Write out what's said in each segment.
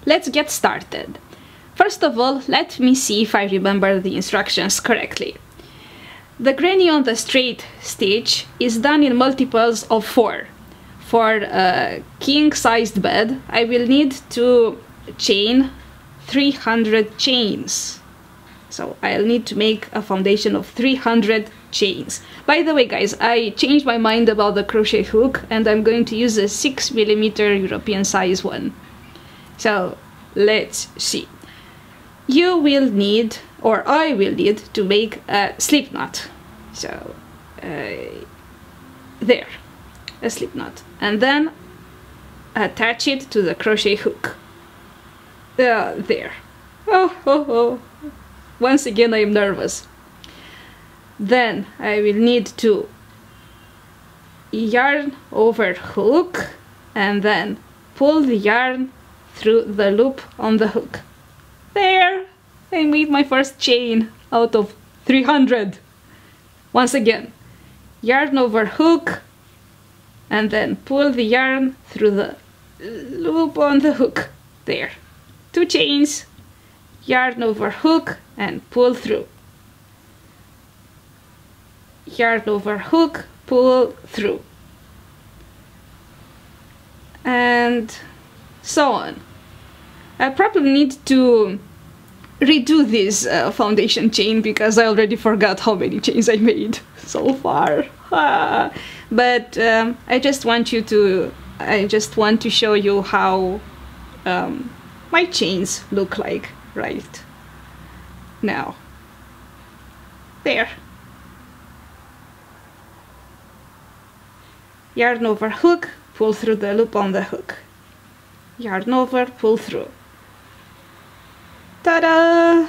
let's get started. First of all, let me see if I remember the instructions correctly. The granny on the straight stitch is done in multiples of 4. For a king-sized bed, I will need to chain 300 chains. So I'll need to make a foundation of 300 chains. By the way, guys, I changed my mind about the crochet hook and I'm going to use a 6mm European size one. So let's see. You will need, or I will need, to make a slip knot. So there, a slip knot, and then attach it to the crochet hook. There. Oh. Once again I am nervous. Then I will need to yarn over hook and then pull the yarn through the loop on the hook. There! I made my first chain out of 300. Once again, yarn over hook and then pull the yarn through the loop on the hook. There. 2 chains, yarn over hook and pull through. Yarn over hook, pull through. And so on. I probably need to redo this foundation chain because I already forgot how many chains I made so far. But I just want to show you how my chains look like right now. There. Yarn over hook, pull through the loop on the hook. Yarn over, pull through. Ta-da!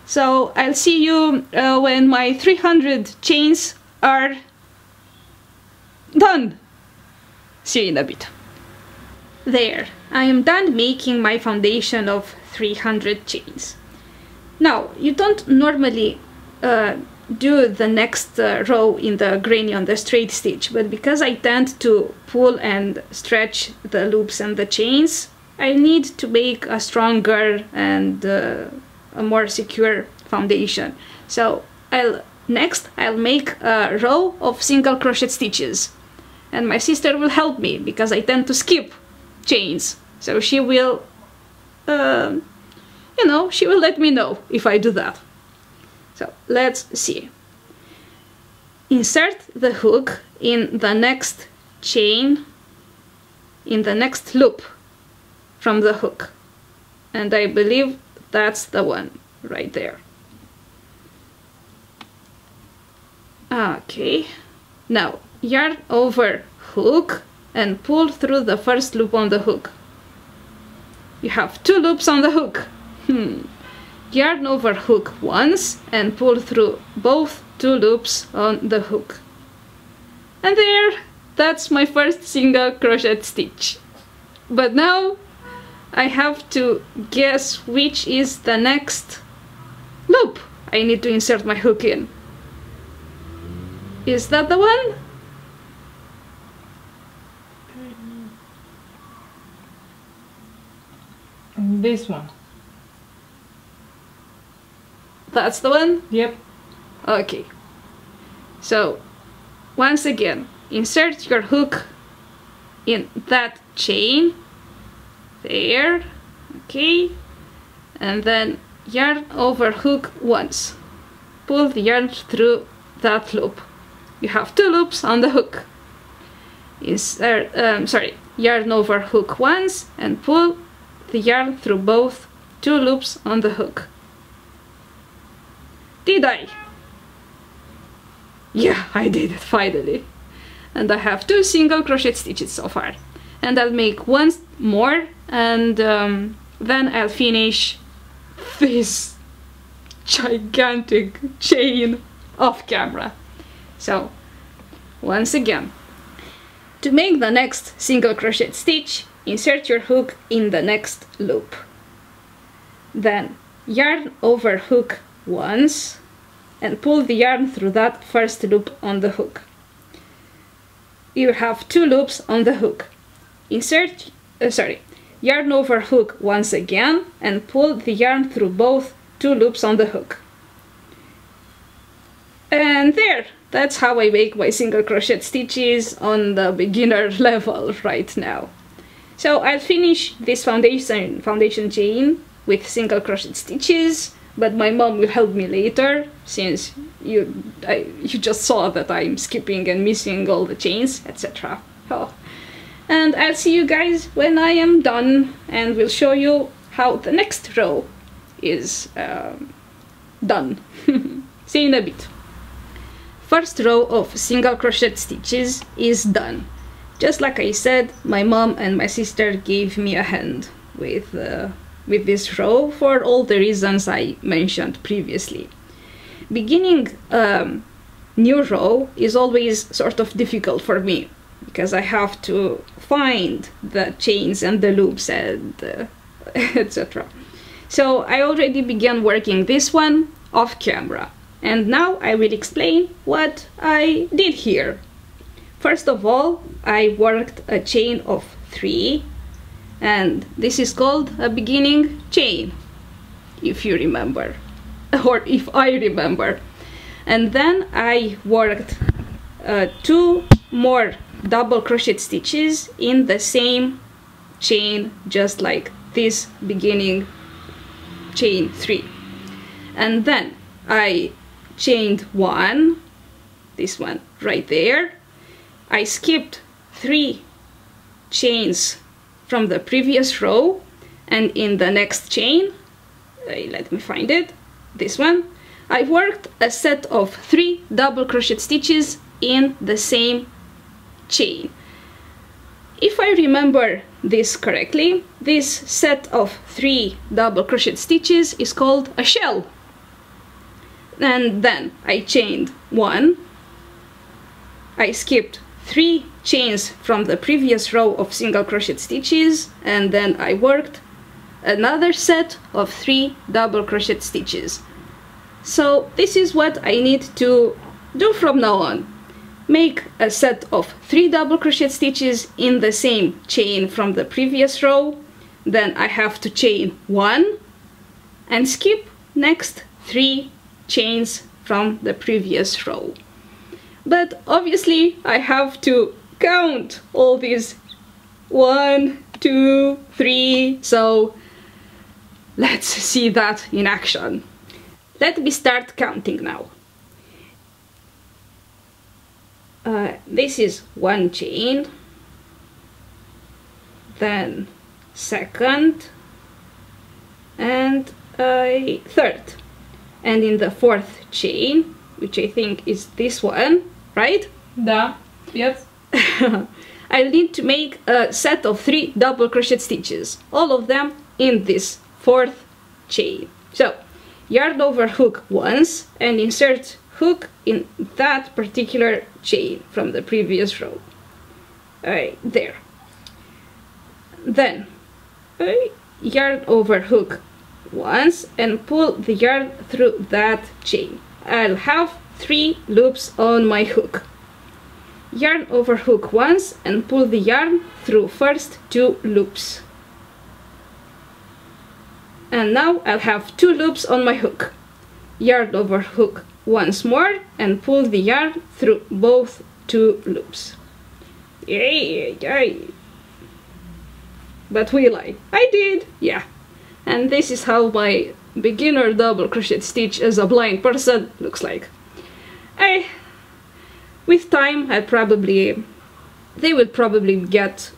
So I'll see you when my 300 chains are done. See you in a bit. There, I am done making my foundation of 300 chains. Now, you don't normally do the next row in the granny on the straight stitch, but because I tend to pull and stretch the loops and the chains, I need to make a stronger and a more secure foundation. So next I'll make a row of single crochet stitches, and my sister will help me because I tend to skip chains, so she will she will let me know if I do that. So let's see. Insert the hook in the next chain, in the next loop from the hook, and I believe that's the one right there. Okay, now yarn over hook and pull through the first loop on the hook. You have 2 loops on the hook. Yarn over hook once and pull through both 2 loops on the hook. And there, that's my first single crochet stitch. But now I have to guess which is the next loop I need to insert my hook in. Is that the one? This one. That's the one? Yep. Okay. So, once again, insert your hook in that chain. There. Okay. And then yarn over hook once. Pull the yarn through that loop. You have 2 loops on the hook. Yarn over hook once and pull the yarn through both 2 loops on the hook. Did I? Yeah, I did it finally. And I have 2 single crochet stitches so far. And I'll make one more and then I'll finish this gigantic chain off camera. So, once again, to make the next single crochet stitch, insert your hook in the next loop. Then yarn over hook once and pull the yarn through that first loop on the hook. You have 2 loops on the hook. yarn over hook once again and pull the yarn through both two loops on the hook. And there, that's how I make my single crochet stitches on the beginner level right now. So I'll finish this foundation chain with single crochet stitches, but my mom will help me later, since you just saw that I'm skipping and missing all the chains, etc. Oh. And I'll see you guys when I am done, and we'll show you how the next row is done. See you in a bit. First row of single crochet stitches is done. Just like I said, my mom and my sister gave me a hand with this row for all the reasons I mentioned previously. Beginning new row is always sort of difficult for me, because I have to find the chains and the loops and etc. So I already began working this one off camera, and now I will explain what I did here. First of all, I worked a chain of 3, and this is called a beginning chain, if you remember, or if I remember. And then I worked 2 more double crochet stitches in the same chain, just like this beginning chain 3. And then I chained 1, this one right there. I skipped 3 chains from the previous row, and in the next chain, let me find it, this one, I worked a set of 3 double crochet stitches in the same chain. If I remember this correctly, this set of 3 double crochet stitches is called a shell. And then I chained 1, I skipped 3 chains from the previous row of single crochet stitches, and then I worked another set of 3 double crochet stitches. So this is what I need to do from now on. Make a set of 3 double crochet stitches in the same chain from the previous row, then I have to chain 1 and skip next 3 chains from the previous row. But obviously I have to count all these 1, 2, 3, so let's see that in action. Let me start counting now. This is 1 chain, then 2nd, and a 3rd. And in the 4th chain, which I think is this one, right? Da, yes. I'll need to make a set of 3 double crochet stitches, all of them in this 4th chain. So, yarn over hook once and insert hook in that particular chain from the previous row. Alright, there. Then, yarn over hook once and pull the yarn through that chain. I'll have 3 loops on my hook. Yarn over hook once and pull the yarn through first 2 loops. And now I'll have 2 loops on my hook. Yarn over hook once more and pull the yarn through both 2 loops. Yay, yay. But will I? I did, yeah. And this is how my beginner double crochet stitch as a blind person looks like. With time, they will probably get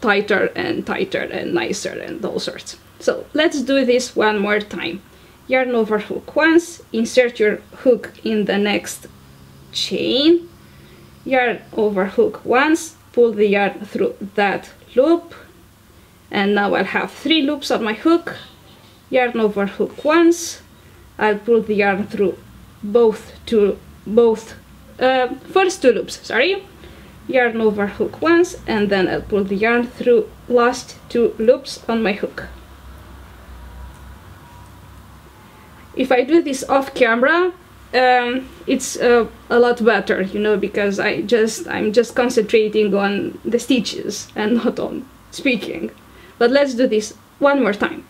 tighter and nicer and all sorts. So let's do this one more time. Yarn over hook once, insert your hook in the next chain, yarn over hook once, pull the yarn through that loop, and now I'll have 3 loops on my hook. Yarn over hook once, I'll pull the yarn through first 2 loops, sorry. Yarn over hook once, and then I'll pull the yarn through last 2 loops on my hook. If I do this off camera, it's a lot better, you know, because I'm just concentrating on the stitches and not on speaking. But let's do this one more time.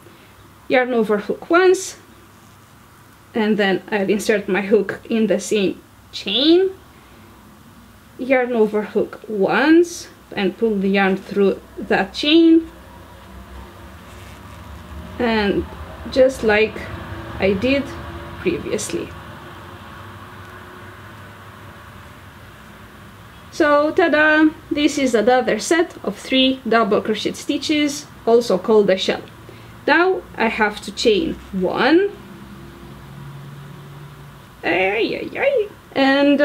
Yarn over hook once, and then I'll insert my hook in the same chain. Yarn over hook once and pull the yarn through that chain, and just like I did previously. So ta-da! This is another set of 3 double crochet stitches, also called a shell. Now I have to chain 1, and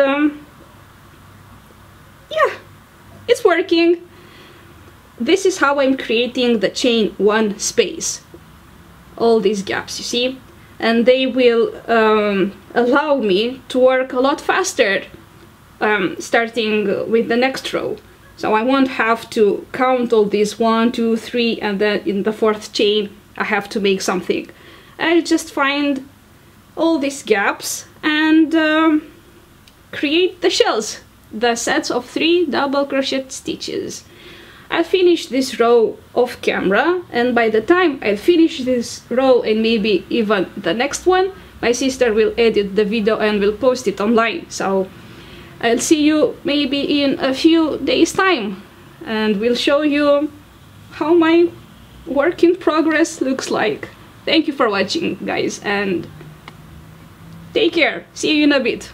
yeah, it's working. This is how I'm creating the chain 1 space. All these gaps, you see, and they will allow me to work a lot faster starting with the next row. So I won't have to count all these 1, 2, 3, and then in the 4th chain I have to make something. I'll just find all these gaps and create the shells, the sets of 3 double crochet stitches. I'll finish this row off camera, and by the time I'll finish this row and maybe even the next one, my sister will edit the video and will post it online. So I'll see you maybe in a few days time, and we'll show you how my work in progress looks like. Thank you for watching, guys, and take care. See you in a bit.